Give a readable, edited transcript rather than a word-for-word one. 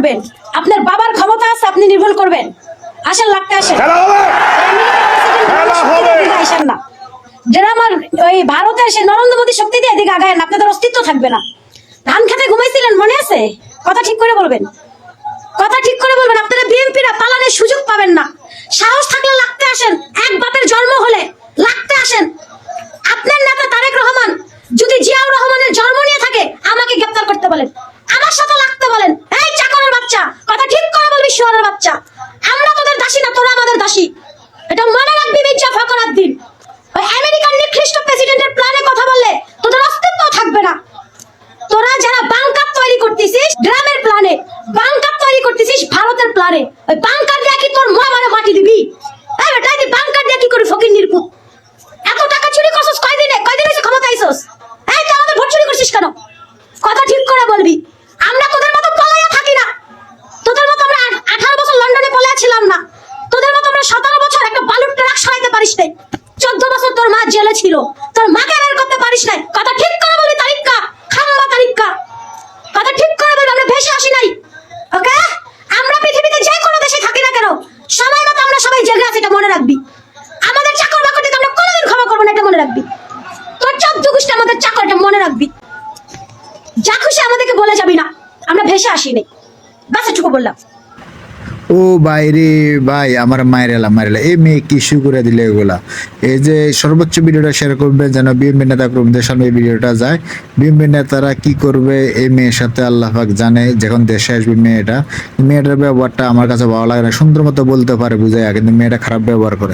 করবেন, আপনার বাবার ক্ষমতা আছে, আপনি নির্ভুল করবেন। আসেন, লাগতে আসেন, আসেন না। যারা আমার ওই ভারতে এসে নরেন্দ্র মোদী শক্তি দিয়ে এদিকে আগায় না, আপনাদের অস্তিত্ব থাকবে না। ধান খেতে ঘুমাইছিলেন, মনে আছে? কথা ঠিক করে বলবেন, কথা ঠিক করে বলবেন। আপনারা বিএনপিরা পালানোর সুযোগ পাবেন না। সাহস থাকলে লাগতে আসেন, এক বাপের জন্ম হলে লাগতে আসেন। আপনার নেতা তারেক রহমান যদি জিয়াউর রহমানের জন্ম নিয়ে থাকে, আমাকে গ্রেফতার করতে বলেন, আমার সাথে লাগতে বলেন। এই চাকরের বাচ্চা, কথা ঠিক করে বলবি, শুয়ারের বাচ্চা। আমরা তোদের দাসী না, তোরা আমাদের দাসী। এটা মনে রাখবি মির্জা ফখরুদ্দিন দিন। ওই আমেরিকান নিকৃষ্ট প্রেসিডেন্টের প্ল্যানে কথা বললে তোদের অস্তিত্ব থাকবে না। তোরা যারা বাংকার তৈরি করতেছিস গ্রামের প্ল্যানে, বাংকার তৈরি করতেছিস ভারতের প্ল্যানে, ওই বাংকার দিয়ে কি তোর মানে মাটি দিবি? এই বেটা, তুই বাংকার দিয়ে কি করে ফকির নির্পুত? এত টাকা চুরি করছিস কয়দিনে এসে ক্ষমতা আইছস? এই তুই আমাদের ভোট চুরি করছিস কেন? কথা ঠিক করে বলবি। আমরা তোদের মতো পলাইয়া থাকি না, তোদের মতো আমরা 18 বছর লন্ডনে পলাইয়া ছিলাম না, তোদের মতো আমরা 17 বছর একটা বালুর ট্রাক সরাইতে পারিস নাই, 14 বছর তোর মা জেলে ছিল, তোর মাকে বের করতে পারিস নাই। কথা ঠিক করে বলবি তারিকা, খাম্বা তারিকা, কথা ঠিক করে বলবি। আমরা ভেসে আসি নাই, ওকে? আমরা পৃথিবীতে যে কোনো দেশে থাকি না কেন, সময় মতো আমরা সবাই জেগে আছি, এটা মনে রাখবি। আমাদের চাকর বাকরকে আমরা কোনোদিন ক্ষমা করবো না, এটা মনে রাখবি। তোর 14 গোষ্ঠী আমাদের চাকর, এটা মনে রাখবি। যা খুশি আমাদেরকে বলে যাবি না, আমরা ভেসে আসি নাই, বাস এটুকু বললাম। ও ভাই রে ভাই, আমার মায়ের এই মেয়ে কি শুরু করে দিলে এগুলা। এই যে সর্বোচ্চ ভিডিওটা শেয়ার করবে যেন বিএনপি নেতা কর্মীদের সামনে এই ভিডিওটা যায়। বিএনপি নেতারা কি করবে এই মেয়ের সাথে আল্লাহ পাক জানে। যখন দেশে আসবে মেয়েটার ব্যবহারটা আমার কাছে ভালো লাগে না। সুন্দর মতো বলতে পারে বুঝায়, কিন্তু মেয়েটা খারাপ ব্যবহার করে।